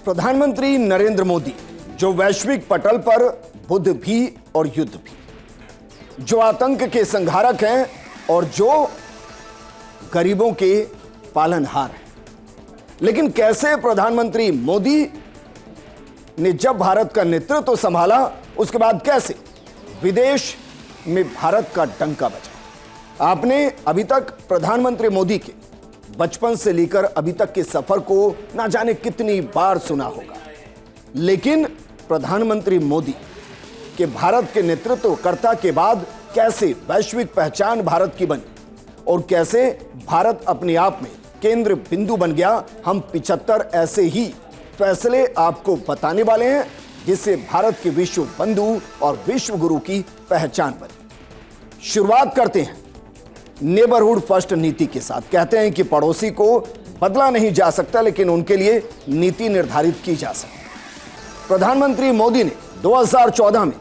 प्रधानमंत्री नरेंद्र मोदी जो वैश्विक पटल पर बुद्ध भी और युद्ध भी, जो आतंक के संहारक हैं और जो गरीबों के पालनहार हैं। लेकिन कैसे प्रधानमंत्री मोदी ने जब भारत का नेतृत्व संभाला, उसके बाद कैसे विदेश में भारत का डंका बजा। आपने अभी तक प्रधानमंत्री मोदी के बचपन से लेकर अभी तक के सफर को ना जाने कितनी बार सुना होगा, लेकिन प्रधानमंत्री मोदी के भारत के नेतृत्वकर्ता के बाद कैसे वैश्विक पहचान भारत की बनी और कैसे भारत अपने आप में केंद्र बिंदु बन गया, हम 75 ऐसे ही फैसले आपको बताने वाले हैं जिससे भारत के विश्व बंधु और विश्व गुरु की पहचान बनी। शुरुआत करते हैं नेबरहुड फर्स्ट नीति के साथ। कहते हैं कि पड़ोसी को बदला नहीं जा सकता, लेकिन उनके लिए नीति निर्धारित की जा सकती। प्रधानमंत्री मोदी ने 2014 में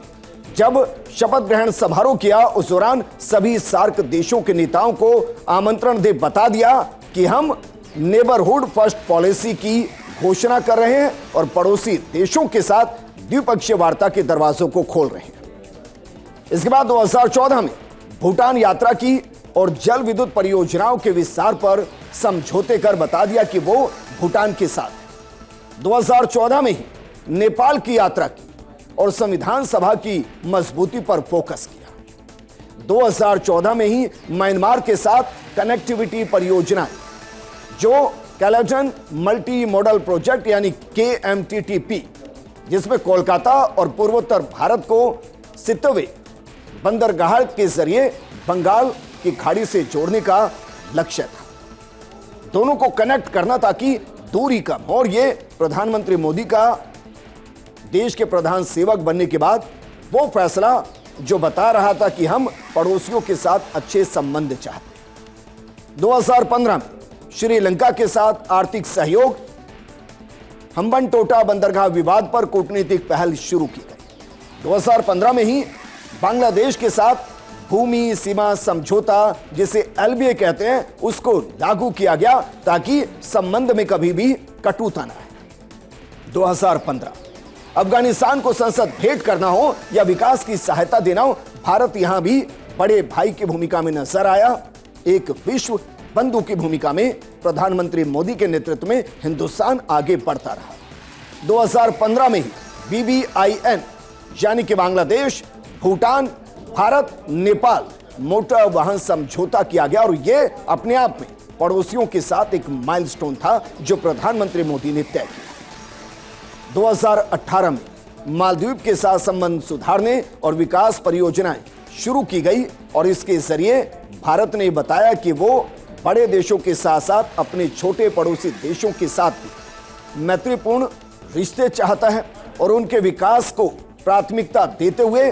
जब शपथ ग्रहण समारोह किया, उस दौरान सभी सार्क देशों के नेताओं को आमंत्रण दे बता दिया कि हम नेबरहुड फर्स्ट पॉलिसी की घोषणा कर रहे हैं और पड़ोसी देशों के साथ द्विपक्षीय वार्ता के दरवाजों को खोल रहे हैं। इसके बाद 2014 में भूटान यात्रा की और जल विद्युत परियोजनाओं के विस्तार पर समझौते कर बता दिया कि वो भूटान के साथ है। 2014 में ही नेपाल की यात्रा की और संविधान सभा की मजबूती पर फोकस किया। 2014 में ही म्यांमार के साथ कनेक्टिविटी परियोजनाएं, जो कैलेजन मल्टी मॉडल प्रोजेक्ट यानी KMTTP, जिसमें कोलकाता और पूर्वोत्तर भारत को सितवे बंदरगाह के जरिए बंगाल की खाड़ी से जोड़ने का लक्ष्य था। दोनों को कनेक्ट करना ताकि दूरी कम हो। और ये प्रधानमंत्री मोदी का देश के प्रधान सेवक बनने के बाद वो फैसला जो बता रहा था कि हम पड़ोसियों के साथ अच्छे संबंध चाहते हैं। 2015 में श्रीलंका के साथ आर्थिक सहयोग, हम्बनटोटा बंदरगाह विवाद पर कूटनीतिक पहल शुरू की गई। 2015 में ही बांग्लादेश के साथ भूमि सीमा समझौता, जिसे LBA कहते हैं, उसको लागू किया गया ताकि संबंध में कभी भी कटुता न आए। 2015 अफगानिस्तान को संसद भेंट करना हो या विकास की सहायता देना हो, भारत यहां भी बड़े भाई की भूमिका में नजर आया। एक विश्व बंधु की भूमिका में प्रधानमंत्री मोदी के नेतृत्व में हिंदुस्तान आगे बढ़ता रहा। 2015 में ही BBIN यानी कि बांग्लादेश, भूटान, भारत, नेपाल मोटर वाहन समझौता किया गया और यह अपने आप में पड़ोसियों के साथ एक माइलस्टोन था जो प्रधानमंत्री मोदी ने तय किया। 2018 में मालदीव के साथ संबंध सुधारने और विकास परियोजनाएं शुरू की गई और इसके जरिए भारत ने बताया कि वो बड़े देशों के साथ साथ अपने छोटे पड़ोसी देशों के साथ भी मैत्रीपूर्ण रिश्ते चाहता है और उनके विकास को प्राथमिकता देते हुए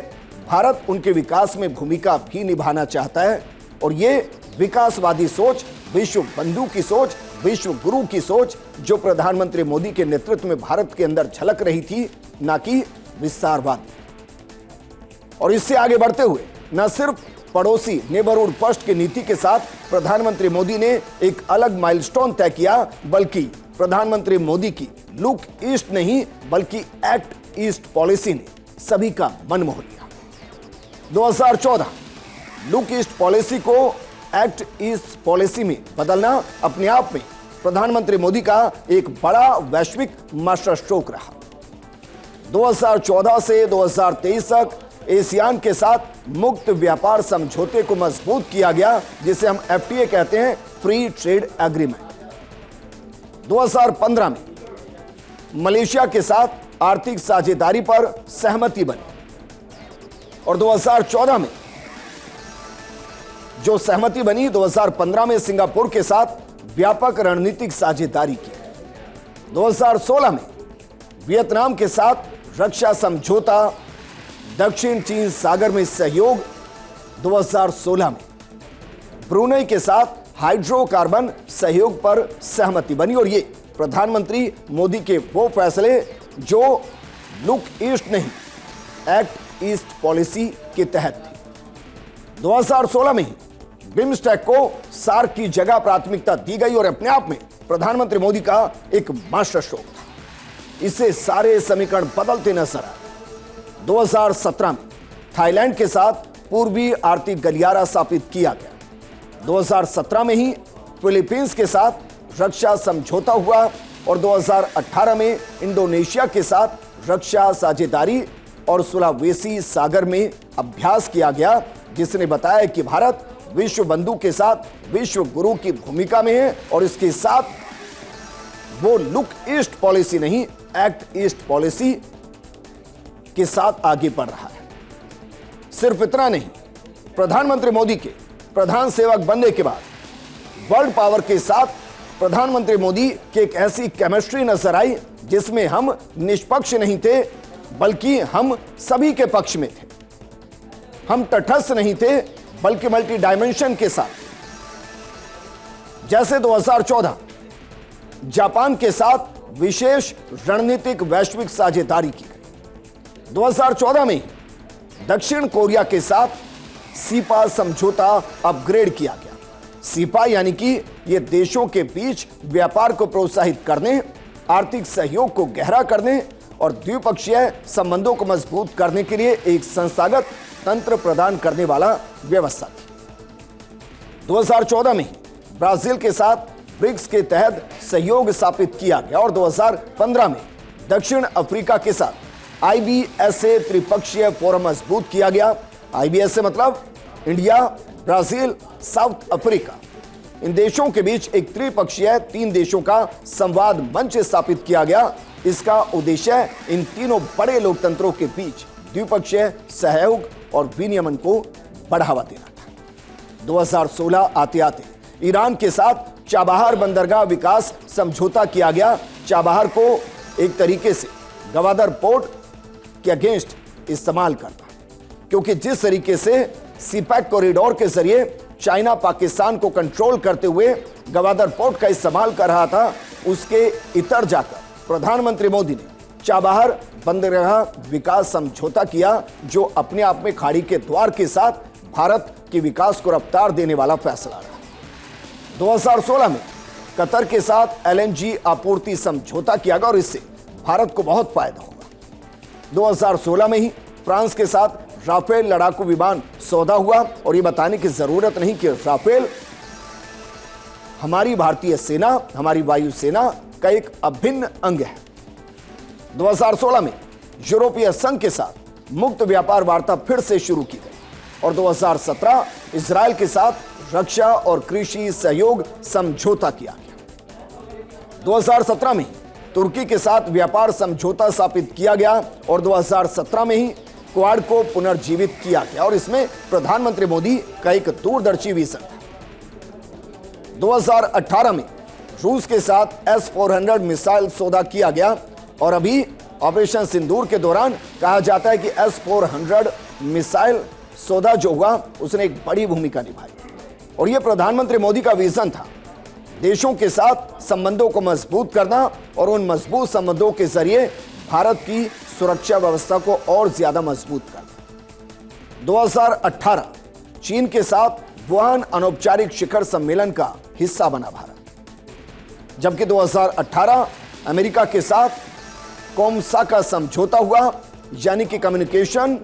भारत उनके विकास में भूमिका भी निभाना चाहता है। और ये विकासवादी सोच, विश्व बंधु की सोच, विश्व गुरु की सोच जो प्रधानमंत्री मोदी के नेतृत्व में भारत के अंदर झलक रही थी, ना कि विस्तारवाद। और इससे आगे बढ़ते हुए न सिर्फ पड़ोसी नेबरहुड फर्स्ट की नीति के साथ प्रधानमंत्री मोदी ने एक अलग माइलस्टोन तय किया, बल्कि प्रधानमंत्री मोदी की लुक ईस्ट नहीं बल्कि एक्ट ईस्ट पॉलिसी ने सभी का मन मोह लिया। 2014 लुक ईस्ट पॉलिसी को एक्ट ईस्ट पॉलिसी में बदलना अपने आप में प्रधानमंत्री मोदी का एक बड़ा वैश्विक मास्टर स्ट्रोक रहा। 2014 से 2023 तक एशियान के साथ मुक्त व्यापार समझौते को मजबूत किया गया, जिसे हम FTA कहते हैं, फ्री ट्रेड एग्रीमेंट। 2015 में मलेशिया के साथ आर्थिक साझेदारी पर सहमति बनी और 2014 में जो सहमति बनी, 2015 में सिंगापुर के साथ व्यापक रणनीतिक साझेदारी की। 2016 में वियतनाम के साथ रक्षा समझौता, दक्षिण चीन सागर में सहयोग। 2016 में ब्रुनेई के साथ हाइड्रोकार्बन सहयोग पर सहमति बनी और ये प्रधानमंत्री मोदी के वो फैसले जो लुक ईस्ट नहीं एक्ट ईस्ट पॉलिसी के तहत थे। 2016 में ही बिम्स्टेक को सार्क की जगह प्राथमिकता दी गई और अपने आप में प्रधानमंत्री मोदी का एक मास्टर स्ट्रोक था। इससे सारे समीकरण बदलते नजर आए। 2017 में थाईलैंड के साथ पूर्वी आर्थिक गलियारा स्थापित किया गया। 2017 में ही फिलीपींस के साथ रक्षा समझौता हुआ और 2018 में इंडोनेशिया के साथ रक्षा साझेदारी और सुलावेसी सागर में अभ्यास किया गया, जिसने बताया कि भारत विश्व बंधु के साथ विश्व गुरु की भूमिका में है और इसके साथ वो लुक ईस्ट पॉलिसी नहीं, एक्ट ईस्ट पॉलिसी के साथ आगे बढ़ रहा है। सिर्फ इतना नहीं, प्रधानमंत्री मोदी के प्रधान सेवक बनने के बाद वर्ल्ड पावर के साथ प्रधानमंत्री मोदी की एक ऐसी केमिस्ट्री नजर आई जिसमें हम निष्पक्ष नहीं थे, बल्कि हम सभी के पक्ष में थे। हम तटस्थ नहीं थे, बल्कि मल्टी डायमेंशन के साथ। जैसे 2014 जापान के साथ विशेष रणनीतिक वैश्विक साझेदारी की गई। 2014 में दक्षिण कोरिया के साथ सीपा समझौता अपग्रेड किया गया। सीपा यानी कि यह देशों के बीच व्यापार को प्रोत्साहित करने, आर्थिक सहयोग को गहरा करने और द्विपक्षीय संबंधों को मजबूत करने के लिए एक संस्थागत तंत्र प्रदान करने वाला व्यवस्था थी। 2014 में ब्राजील के साथ ब्रिक्स के तहत सहयोग स्थापित किया गया और 2015 में दक्षिण अफ्रीका के साथ IBSA त्रिपक्षीय फोरम मजबूत किया गया। IBSA मतलब इंडिया, ब्राजील, साउथ अफ्रीका। इन देशों के बीच एक त्रिपक्षीय 3 देशों का संवाद मंच स्थापित किया गया। इसका उद्देश्य इन तीनों बड़े लोकतंत्रों के बीच द्विपक्षीय सहयोग और विनियमन को बढ़ावा देना था। 2016 आते आते ईरान के साथ चाबहार बंदरगाह विकास समझौता किया गया। चाबहार को एक तरीके से गवादर पोर्ट के अगेंस्ट इस्तेमाल करना, क्योंकि जिस तरीके से सीपैक कॉरिडोर के जरिए चाइना पाकिस्तान को कंट्रोल करते हुए गवादर पोर्ट का इस्तेमाल कर रहा था, उसके इतर जाकर प्रधानमंत्री मोदी ने चाबहार बंदरगाह विकास समझौता किया, जो अपने आप में खाड़ी के द्वार के साथ भारत के विकास को रफ्तार देने वाला फैसला रहा। 2016 में कतर के साथ LNG आपूर्ति समझौता किया गया और इससे भारत को बहुत फायदा होगा। 2016 में ही फ्रांस के साथ राफेल लड़ाकू विमान सौदा हुआ और यह बताने की जरूरत नहीं कि राफेल हमारी भारतीय सेना, हमारी वायुसेना का एक अभिन्न अंग है। 2016 में यूरोपीय संघ के साथ मुक्त व्यापार वार्ता फिर से शुरू की गई और 2017 इजरायल के साथ रक्षा और कृषि सहयोग समझौता किया गया। 2017 में तुर्की के साथ व्यापार समझौता स्थापित किया गया और 2017 में ही क्वाड को पुनर्जीवित किया गया और इसमें प्रधानमंत्री मोदी का एक दूरदर्शी विजन था। 2018 में रूस के साथ S-400 मिसाइल सौदा किया गया और अभी ऑपरेशन सिंदूर के दौरान कहा जाता है कि S-400 मिसाइल सौदा जो हुआ उसने एक बड़ी भूमिका निभाई और यह प्रधानमंत्री मोदी का विजन था, देशों के साथ संबंधों को मजबूत करना और उन मजबूत संबंधों के जरिए भारत की सुरक्षा व्यवस्था को और ज्यादा मजबूत करना। 2018 चीन के साथ वुहान अनौपचारिक शिखर सम्मेलन का हिस्सा बना भारत, जबकि 2018 अमेरिका के साथ कोमसाका समझौता हुआ, यानी कि communication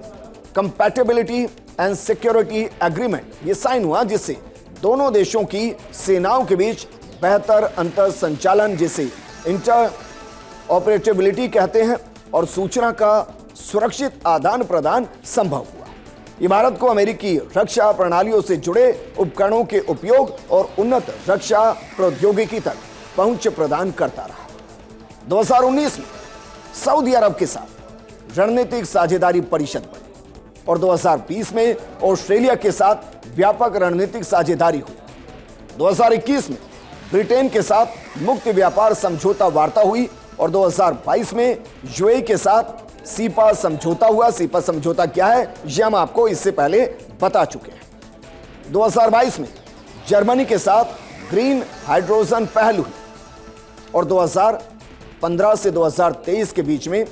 compatibility and security agreement, ये साइन हुआ, जिससे दोनों देशों की सेनाओं के बीच बेहतर अंतर संचालन, जिसे इंटर ऑपरेटिबिलिटी कहते हैं, और सूचना का सुरक्षित आदान प्रदान संभव हुआ। ये भारत को अमेरिकी रक्षा प्रणालियों से जुड़े उपकरणों के उपयोग और उन्नत रक्षा प्रौद्योगिकी तक पहुंच प्रदान करता रहा। 2019 में सऊदी अरब के साथ रणनीतिक साझेदारी परिषद बनी और 2020 में ऑस्ट्रेलिया के साथ व्यापक रणनीतिक साझेदारी हुई। 2021 में ब्रिटेन के साथ मुक्त व्यापार समझौता वार्ता हुई और 2022 में यूएई के साथ सीपा समझौता हुआ। सीपा समझौता क्या है यह हम आपको इससे पहले बता चुके हैं। 2022 में जर्मनी के साथ ग्रीन हाइड्रोजन पहल हुई और 2015 से 2023 के बीच में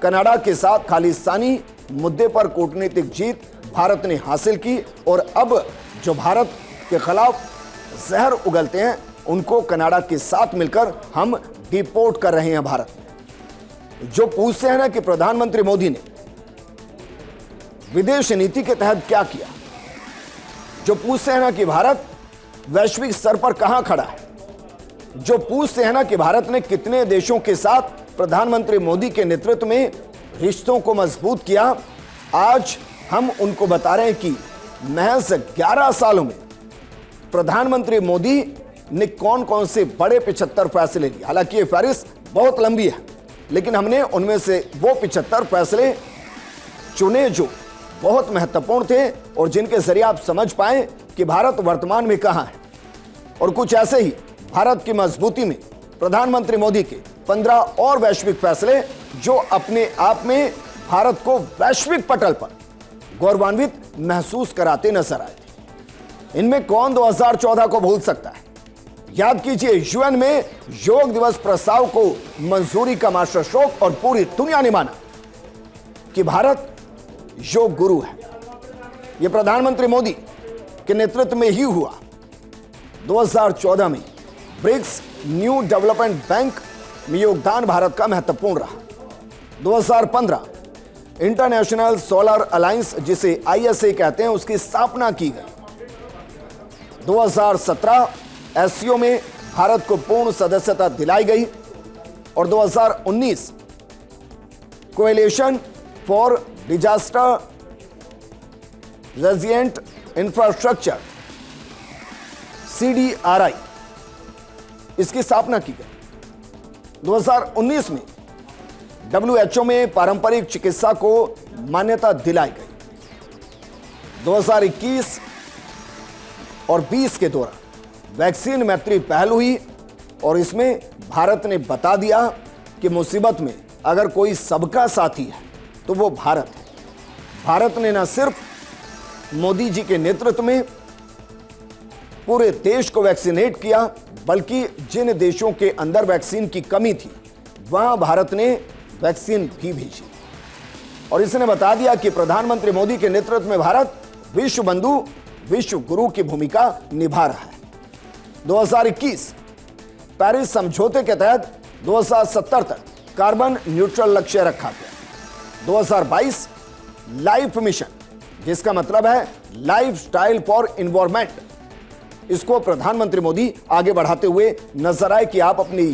कनाडा के साथ खालिस्तानी मुद्दे पर कूटनीतिक जीत भारत ने हासिल की और अब जो भारत के खिलाफ जहर उगलते हैं उनको कनाडा के साथ मिलकर हम डिपोर्ट कर रहे हैं भारत में। जो पूछते हैं ना कि प्रधानमंत्री मोदी ने विदेश नीति के तहत क्या किया, जो पूछते हैं ना कि भारत वैश्विक स्तर पर कहां खड़ा है, जो पूछते हैं ना कि भारत ने कितने देशों के साथ प्रधानमंत्री मोदी के नेतृत्व में रिश्तों को मजबूत किया, आज हम उनको बता रहे हैं कि महज 11 सालों में प्रधानमंत्री मोदी ने कौन कौन से बड़े 75 फैसले लिए। हालांकि ये फहरिस्त बहुत लंबी है, लेकिन हमने उनमें से वो 75 फैसले चुने जो बहुत महत्वपूर्ण थे और जिनके जरिए आप समझ पाए कि भारत वर्तमान में कहां है। और कुछ ऐसे ही भारत की मजबूती में प्रधानमंत्री मोदी के 15 और वैश्विक फैसले जो अपने आप में भारत को वैश्विक पटल पर गौरवान्वित महसूस कराते नजर आए थे। इनमें कौन 2014 को भूल सकता है। याद कीजिए, यूएन में योग दिवस प्रस्ताव को मंजूरी का मास्टर स्ट्रोक और पूरी दुनिया ने माना कि भारत योग गुरु है। यह प्रधानमंत्री मोदी के नेतृत्व में ही हुआ। 2014 में ब्रिक्स न्यू डेवलपमेंट बैंक में योगदान भारत का महत्वपूर्ण रहा। 2015 इंटरनेशनल सोलर अलायंस, जिसे ISA कहते हैं, उसकी स्थापना की गई। 2017 एससीओ में भारत को पूर्ण सदस्यता दिलाई गई और 2019 coalition for disaster resilient infrastructure CDRI इसकी स्थापना की गई। 2019 में WHO में पारंपरिक चिकित्सा को मान्यता दिलाई गई। 2021 और 20 के दौरान वैक्सीन मैत्री पहल हुई और इसमें भारत ने बता दिया कि मुसीबत में अगर कोई सबका साथी है तो वो भारत है। भारत ने न सिर्फ मोदी जी के नेतृत्व में पूरे देश को वैक्सीनेट किया, बल्कि जिन देशों के अंदर वैक्सीन की कमी थी वहां भारत ने वैक्सीन भी भेजी और इसने बता दिया कि प्रधानमंत्री मोदी के नेतृत्व में भारत विश्व बंधु, विश्व गुरु की भूमिका निभा रहा है। 2021 पेरिस समझौते के तहत 2070 तक कार्बन न्यूट्रल लक्ष्य रखा गया। 2022 लाइफ मिशन, जिसका मतलब है लाइफ स्टाइल फॉर एनवायरमेंट, इसको प्रधानमंत्री मोदी आगे बढ़ाते हुए नजर आए कि आप अपनी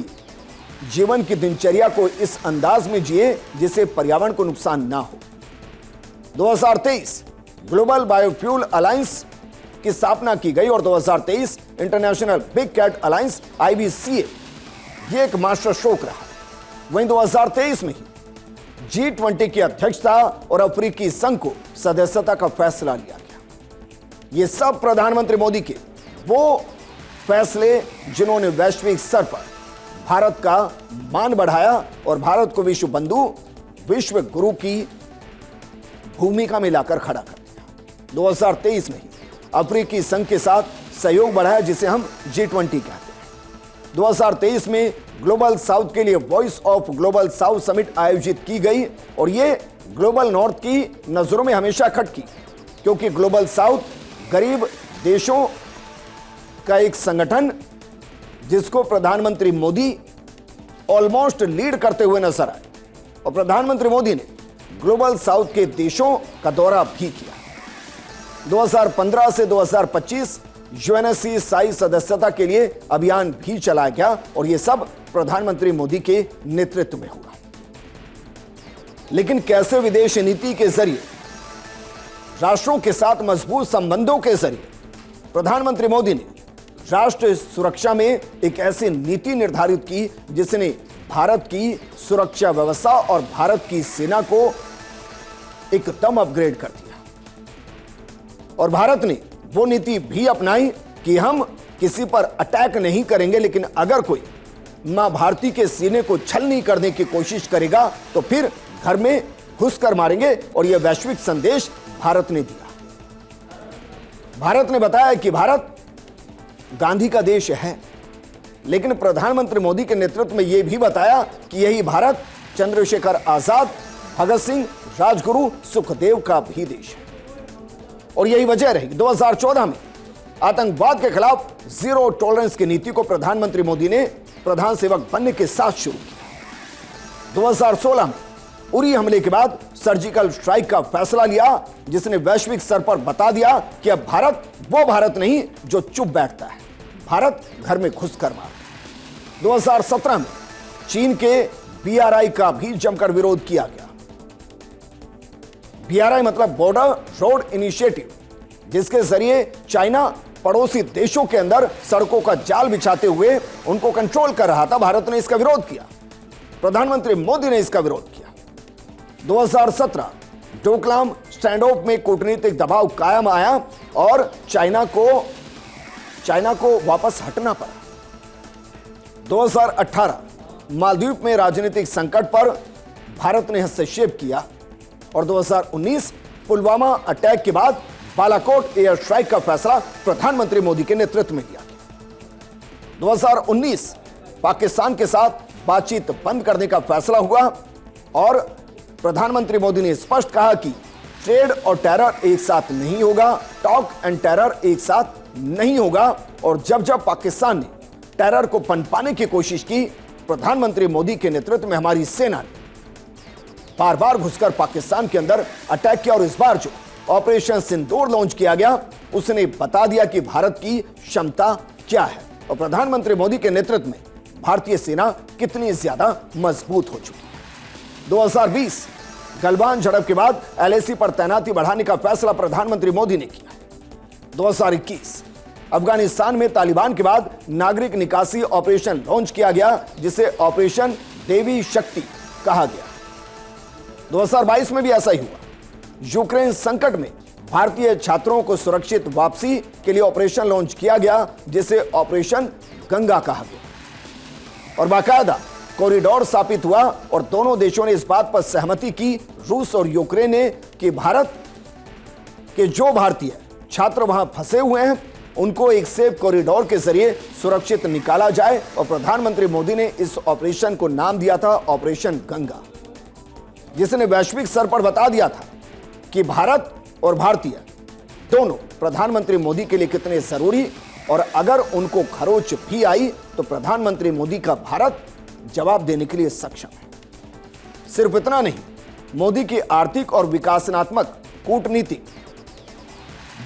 जीवन की दिनचर्या को इस अंदाज में जिए जिससे पर्यावरण को नुकसान ना हो। 2023 ग्लोबल बायोफ्यूल अलायंस की स्थापना की गई और 2023 international big cat alliance IBCA ये एक मास्टर स्ट्रोक रहा। वहीं 2023 में ही G20 की अध्यक्षता और अफ्रीकी संघ को सदस्यता का फैसला लिया गया। ये सब प्रधानमंत्री मोदी के वो फैसले जिन्होंने वैश्विक स्तर पर भारत का मान बढ़ाया और भारत को विश्व बंधु, विश्व गुरु की भूमिका में लाकर खड़ा कर दिया। 2023 में ही अफ्रीकी संघ के साथ सहयोग बढ़ाया, जिसे हम G20 कहते हैं। 2023 में ग्लोबल साउथ के लिए voice of global south summit आयोजित की गई और ये ग्लोबल नॉर्थ की नजरों में हमेशा खटकी, क्योंकि ग्लोबल साउथ गरीब देशों का एक संगठन जिसको प्रधानमंत्री मोदी ऑलमोस्ट लीड करते हुए नजर आए और प्रधानमंत्री मोदी ने ग्लोबल साउथ के देशों का दौरा भी किया। 2015 से 2025 UNSC स्थायी सदस्यता के लिए अभियान भी चलाया गया और यह सब प्रधानमंत्री मोदी के नेतृत्व में हुआ। लेकिन कैसे विदेश नीति के जरिए, राष्ट्रों के साथ मजबूत संबंधों के जरिए प्रधानमंत्री मोदी ने राष्ट्र सुरक्षा में एक ऐसी नीति निर्धारित की जिसने भारत की सुरक्षा व्यवस्था और भारत की सेना को एकदम अपग्रेड कर दिया। और भारत ने वो नीति भी अपनाई कि हम किसी पर अटैक नहीं करेंगे, लेकिन अगर कोई मां भारती के सीने को छलनी करने की कोशिश करेगा तो फिर घर में घुसकर मारेंगे। और यह वैश्विक संदेश भारत ने दिया। भारत ने बताया कि भारत गांधी का देश है, लेकिन प्रधानमंत्री मोदी के नेतृत्व में यह भी बताया कि यही भारत चंद्रशेखर आजाद, भगत सिंह, राजगुरु, सुखदेव का भी देश है। और यही वजह रही 2014 में आतंकवाद के खिलाफ जीरो टॉलरेंस की नीति को प्रधानमंत्री मोदी ने प्रधान सेवक बनने के साथ शुरू किया। 2016 में उरी हमले के बाद सर्जिकल स्ट्राइक का फैसला लिया, जिसने वैश्विक स्तर पर बता दिया कि अब भारत वो भारत नहीं जो चुप बैठता है, भारत घर में घुसकर मार। 2017 में चीन के BRI का भी जमकर विरोध किया गया। BRI मतलब बॉर्डर रोड इनिशिएटिव, जिसके जरिए चाइना पड़ोसी देशों के अंदर सड़कों का जाल बिछाते हुए उनको कंट्रोल कर रहा था। भारत ने इसका विरोध किया, प्रधानमंत्री मोदी ने इसका विरोध किया। 2017 डोकलाम स्टैंड ऑफ में कूटनीतिक दबाव कायम आया और चाइना को वापस हटना पड़ा। 2018 मालदीव में राजनीतिक संकट पर भारत ने हस्तक्षेप किया और 2019 पुलवामा अटैक के बाद बालाकोट एयर स्ट्राइक का फैसला प्रधानमंत्री मोदी के नेतृत्व में लिया गया। 2019 पाकिस्तान के साथ बातचीत बंद करने का फैसला हुआ और प्रधानमंत्री मोदी ने स्पष्ट कहा कि ट्रेड और टेरर एक साथ नहीं होगा, टॉक एंड टेरर एक साथ नहीं होगा। और जब जब पाकिस्तान ने टेरर को पनपाने की कोशिश की, प्रधानमंत्री मोदी के नेतृत्व में हमारी सेना ने बार बार घुसकर पाकिस्तान के अंदर अटैक किया और इस बार जो ऑपरेशन सिंदूर लॉन्च किया गया, उसने बता दिया कि भारत की क्षमता क्या है और प्रधानमंत्री मोदी के नेतृत्व में भारतीय सेना कितनी ज्यादा मजबूत हो चुकी है। 2020 गलवान झड़प के बाद LAC पर तैनाती बढ़ाने का फैसला प्रधानमंत्री मोदी ने किया। 2021 अफगानिस्तान में तालिबान के बाद नागरिक निकासी ऑपरेशन लॉन्च किया गया, जिसे ऑपरेशन देवी शक्ति कहा गया। 2022 में भी ऐसा ही हुआ। यूक्रेन संकट में भारतीय छात्रों को सुरक्षित वापसी के लिए ऑपरेशन लॉन्च किया गया, जिसे ऑपरेशन गंगा कहा गया और बाकायदा कॉरिडोर स्थापित हुआ और दोनों देशों ने इस बात पर सहमति की, रूस और यूक्रेन ने, कि भारत के जो भारतीय छात्र वहां फंसे हुए हैं उनको एक सेफ कॉरिडोर के जरिए सुरक्षित निकाला जाए। और प्रधानमंत्री मोदी ने इस ऑपरेशन को नाम दिया था ऑपरेशन गंगा, जिसने वैश्विक स्तर पर बता दिया था कि भारत और भारतीय दोनों प्रधानमंत्री मोदी के लिए कितने जरूरी, और अगर उनको खरोच भी आई तो प्रधानमंत्री मोदी का भारत जवाब देने के लिए सक्षम है। सिर्फ इतना नहीं, मोदी की आर्थिक और विकासात्मक कूटनीति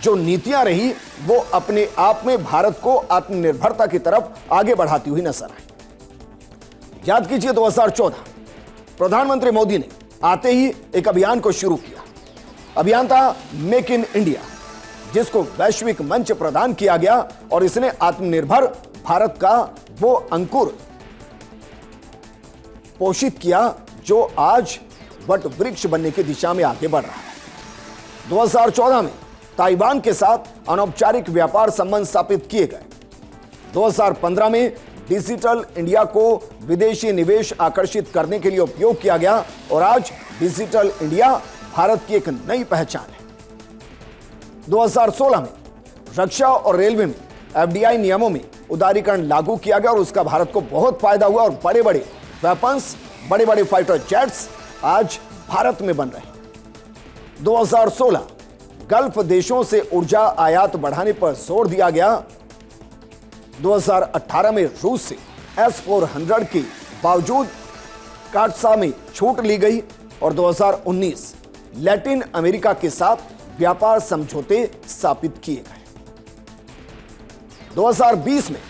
जो नीतियां रही, वो अपने आप में भारत को आत्मनिर्भरता की तरफ आगे बढ़ाती हुई नजर आई। याद कीजिए 2014 प्रधानमंत्री मोदी ने आते ही एक अभियान को शुरू किया। अभियान था मेक इन इंडिया, जिसको वैश्विक मंच प्रदान किया गया और इसने आत्मनिर्भर भारत का वो अंकुर पोषित किया जो आज वट वृक्ष बनने की दिशा में आगे बढ़ रहा है। 2014 में ताइवान के साथ अनौपचारिक व्यापार संबंध स्थापित किए गए। 2015 में डिजिटल इंडिया को विदेशी निवेश आकर्षित करने के लिए उपयोग किया गया और आज डिजिटल इंडिया भारत की एक नई पहचान है। 2016 में रक्षा और रेलवे में FDI नियमों में उदारीकरण लागू किया गया और उसका भारत को बहुत फायदा हुआ और बड़े बड़े वेपन्स, बड़े बड़े फाइटर जेट्स आज भारत में बन रहे हैं। 2016 गल्फ देशों से ऊर्जा आयात बढ़ाने पर जोर दिया गया। 2018 में रूस से S-400 के बावजूद काटसा में छूट ली गई और 2019 लैटिन अमेरिका के साथ व्यापार समझौते स्थापित किए गए। 2020 में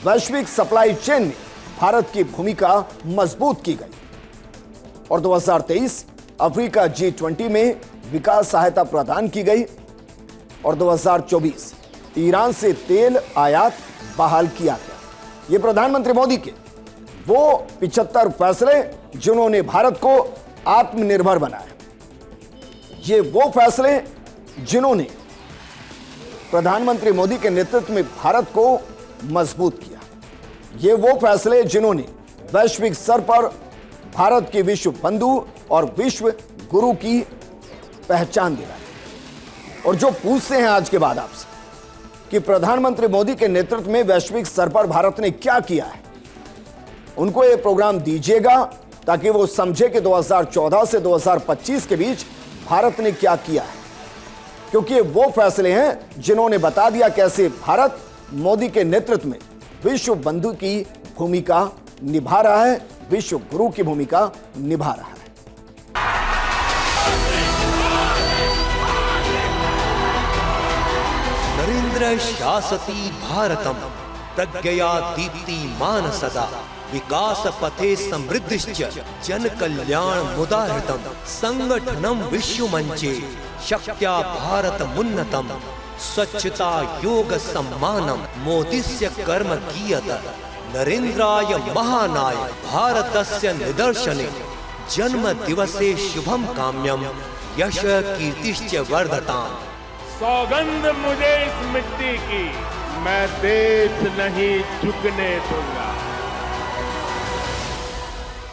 वैश्विक सप्लाई चेन में भारत की भूमिका मजबूत की गई और 2023 अफ्रीका G20 में विकास सहायता प्रदान की गई और 2024 ईरान से तेल आयात बहाल किया गया। ये प्रधानमंत्री मोदी के वो 75 फैसले जिन्होंने भारत को आत्मनिर्भर बनाया। ये वो फैसले जिन्होंने प्रधानमंत्री मोदी के नेतृत्व में भारत को मजबूत किया। ये वो फैसले जिन्होंने वैश्विक स्तर पर भारत के विश्व बंधु और विश्व गुरु की पहचान दिलाई। और जो पूछते हैं आज के बाद आपसे कि प्रधानमंत्री मोदी के नेतृत्व में वैश्विक स्तर पर भारत ने क्या किया है, उनको यह प्रोग्राम दीजिएगा ताकि वो समझे कि 2014 से 2025 के बीच भारत ने क्या किया है, क्योंकि वो फैसले हैं जिन्होंने बता दिया कैसे भारत मोदी के नेतृत्व में विश्व बंधु की भूमिका निभा रहा है, विश्व गुरु की भूमिका निभा रहा है। नरेंद्र शासति भारतम प्रज्ञया दीप्तिमान सदा विकास पथे समृद्धिश्च जन कल्याण मुदाहृतम संगठनम विश्व मंचे शक्त्या भारत मुन्नतम स्वच्छता योग सम्मानम मोदिस्य कर्म कीयत नरेंद्राय महानाय भारतस्य निदर्शने जन्म दिवसे शुभम काम्यम यश कीर्तिश्च वर्धताम्। सौगंध मुझे इस मिट्टी की, मैं देश नहीं झुकने दूंगा।